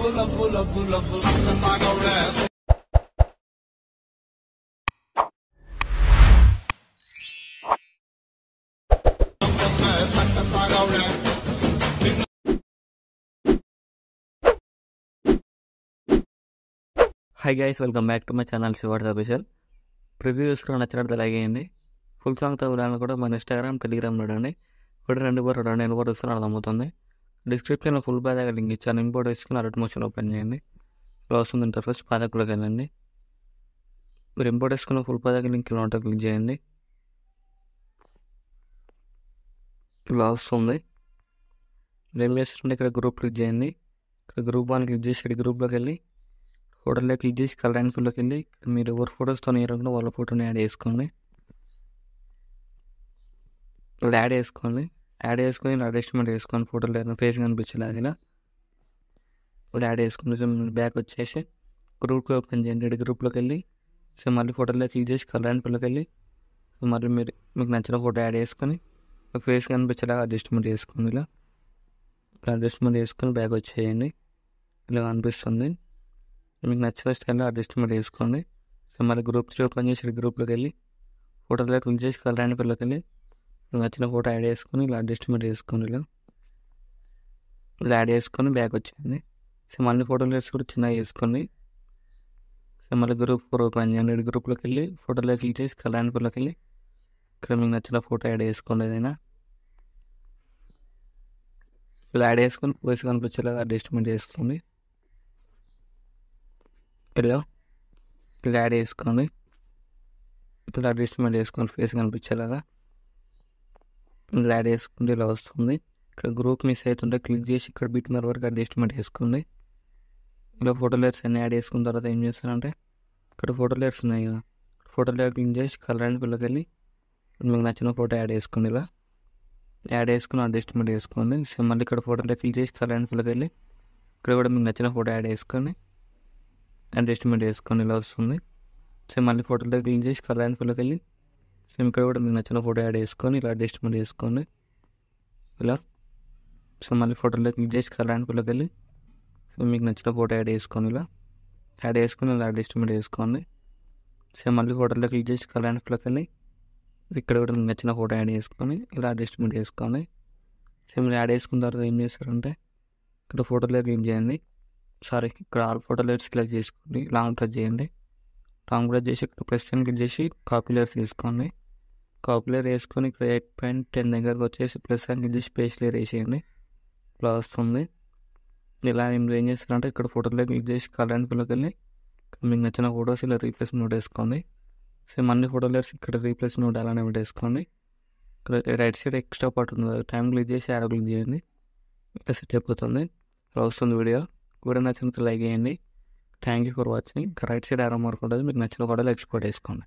Hi guys, welcome back to my channel Shivarth Official. Preview చూసుకుని నచ్చినట్టు like చేయండి. Full సాంగ్తో విధానం కూడా మన ఇన్స్టాగ్రామ్ టెలిగ్రామ్ చూడండి. ఒకటి 2 నేను కూడా వస్తున్నాను అర్థమవుతుంది. డిస్క్రిప్షన్లో ఫుల్ బాగా లింక్ ఇచ్చాను. ఇంపోర్ట్ వేసుకుని అలర్ట్ మోషన్ ఓపెన్ చేయండి. ఇలా వస్తుంది ఇంటర్ఫేస్. పాదకులోకి వెళ్ళండి. మీరు ఇంపోర్ట్ వేసుకున్న ఫుల్ బాగా లింక్ ఇలా ఉంటుంది, క్లిక్ చేయండి. ఇలా వస్తుంది. మీరు ఏం చేస్తుంటే ఇక్కడ గ్రూప్ క్లిక్ చేయండి. ఇక్కడ గ్రూప్ 1 క్లిక్ చేసి ఇక్కడ గ్రూప్లోకి వెళ్ళి ఫోటోలో క్లిక్ చేసి కలర్ అండ్ ఫుల్లోకి వెళ్ళి మీరు ఎవరు ఫొటోస్తో నేరుగా వాళ్ళ ఫోటోని యాడ్ చేసుకోండి. ఇలా యాడ్ చేసుకొని ఇలా అడ్జస్ట్మెంట్ వేసుకొని ఫోటోలో ఫేస్ కనిపించేలాగా ఇలా యాడ్ చేసుకుని బ్యాక్ వచ్చేసి గ్రూప్లో ఓపెన్ చేయండి. గ్రూప్లోకి వెళ్ళి సో మళ్ళీ ఫోటోలో క్లిక్ చేసి కలర్ అండ్ ఫుల్లోకి వెళ్ళి మళ్ళీ మీకు నచ్చిన ఫోటో యాడ్ చేసుకొని ఫేస్ కనిపించేలాగా అడ్జస్ట్మెంట్ చేసుకోండి. ఇలా అడ్జస్ట్మెంట్ చేసుకొని బ్యాక్ వచ్చేయండి. ఇలా కనిపిస్తుంది. మీకు నచ్చిన స్టైల్లో అడ్జస్ట్మెంట్ చేసుకోండి. సో మళ్ళీ గ్రూప్ 3 ఓపెన్ చేసి గ్రూప్లోకి వెళ్ళి ఫోటోలో క్లిక్ చేసి కలర్ అండ్ ఫుల్లోకి వెళ్ళి నచ్చిన ఫోటో యాడ్ చేసుకొని ఇలా అడ్జస్ట్మెంట్ చేసుకోండి. ఇలా యాడ్ చేసుకొని బ్యాక్ వచ్చింది. సో మళ్ళీ ఫోటోలు కూడా చిన్నగా చేసుకోండి. సో మళ్ళీ గ్రూప్ 4 ఓపెన్ చేయండి. గ్రూప్లోకి వెళ్ళి ఫోటోలో క్లిక్ చేసి కలర్ అండ్ ఫుల్లోకి వెళ్ళి ఇక్కడ మీకు నచ్చిన ఫోటో యాడ్ చేసుకోండి. ఏదైనా ఇలా యాడ్ చేసుకొని ఫేస్ కనిపించేలాగా అడ్జస్ట్మెంట్ చేసుకోండి. ఇలా యాడ్ చేసుకోండి. ఇలా అడ్జస్ట్మెంట్ చేసుకొని ఫేస్ కనిపించేలాగా ఇలా యాడ్ చేసుకుంటే ఇలా వస్తుంది. ఇక్కడ గ్రూప్ మిస్ అవుతుంటే క్లిక్ చేసి ఇక్కడ బిట్నర్ వరకు అడ్జస్ట్మెంట్ చేసుకోండి. ఇలా ఫోటో లేయర్స్ అన్ని యాడ్ చేసుకున్న తర్వాత ఏం చేస్తారంటే ఇక్కడ ఫోటో లేయర్స్ ఉన్నాయి కదా, ఫోటో లేయర్ క్లిక్ చేసి కలర్ అండ్ ఫుల్లోకి వెళ్ళి మీకు నచ్చిన ఫోటో యాడ్ చేసుకోండి. ఇలా యాడ్ చేసుకుని అడ్జస్ట్మెంట్ చేసుకోండి. సో మళ్ళీ ఇక్కడ ఫోటో లేయర్ క్లిక్ చేసి కలర్ అండ్ ఫుల్లోకి వెళ్ళి ఇక్కడ కూడా మీకు నచ్చిన ఫోటో యాడ్ చేసుకొని అడ్జస్ట్మెంట్ చేసుకొని ఇలా వస్తుంది. సో మళ్ళీ ఫోటోలో క్లిక్ చేసి కలర్ అండ్ ఫుల్లోకి వెళ్ళి సో ఇక్కడ కూడా మీకు నచ్చిన ఫోటో యాడ్ చేసుకొని ఇలా అడ్జస్ట్మెంట్ చేసుకోండి. ఇలా సో మళ్ళీ ఫోటోలో క్లిక్ చేసి కలర్ అండ్ ఫుల్లోకి వెళ్ళి సో మీకు నచ్చిన ఫోటో యాడ్ చేసుకొని ఇలా అడ్జస్ట్మెంట్ చేసుకోండి. సో మళ్ళీ ఫోటోలో క్లిక్ చేసి కలర్ అండ్ ఫుల్లోకి వెళ్ళి ఇక్కడ కూడా మీకు నచ్చిన ఫోటో యాడ్ చేసుకొని ఇలా అడ్జస్ట్మెంట్ చేసుకోండి. సో మీరు యాడ్ చేసుకున్న తర్వాత ఏం చేస్తారంటే ఇక్కడ ఫోటోలో క్లిక్ చేయండి. ఇక్కడ ఆల్ ఫోటో లేయర్స్ సెలెక్ట్ చేసుకోండి. లాంగ్ ప్రెస్ చేయండి. లాంగ్ ప్రెస్ చేసి ఇక్కడ ప్రెస్ క్లిక్ చేసి కాపీ లేయర్స్ తీసుకోండి. కాపీ లేయర్ వేసుకొని ఇక్కడ 8.10 దగ్గరకు వచ్చేసి ప్లస్ క్లిక్ చేసి పేస్ట్ లేయర్ వేసేయండి. ఇలా వస్తుంది. ఇలా ఏం చేస్తారంటే ఇక్కడ ఫోటోలో క్లిక్ చేసి కలర్ అండ్ ఫుల్లోకి వెళ్ళి మీకు నచ్చిన ఫోటోస్ ఇలా రీప్లేస్ నోట్ వేసుకోండి. సో మళ్ళీ ఫోటో లేయర్స్ ఇక్కడ రీప్లేస్ నోట్ అలానే పెట్టేసుకోండి. ఇక్కడ రైట్ సైడ్ ఎక్స్ట్రా పార్ట్ ఉంది, టైం క్లిక్ చేసి యారో క్లిక్ చేయండి. ఇక్కడ సెట్ అయిపోతుంది. ఇలా వస్తుంది వీడియో నచ్చినట్టు లైక్ చేయండి. Thank you for watching. Right side arrow mark ఉంటుంది, మీకు నచ్చిన ఫోటోలు ఎక్స్పోర్ట్ చేసుకోండి.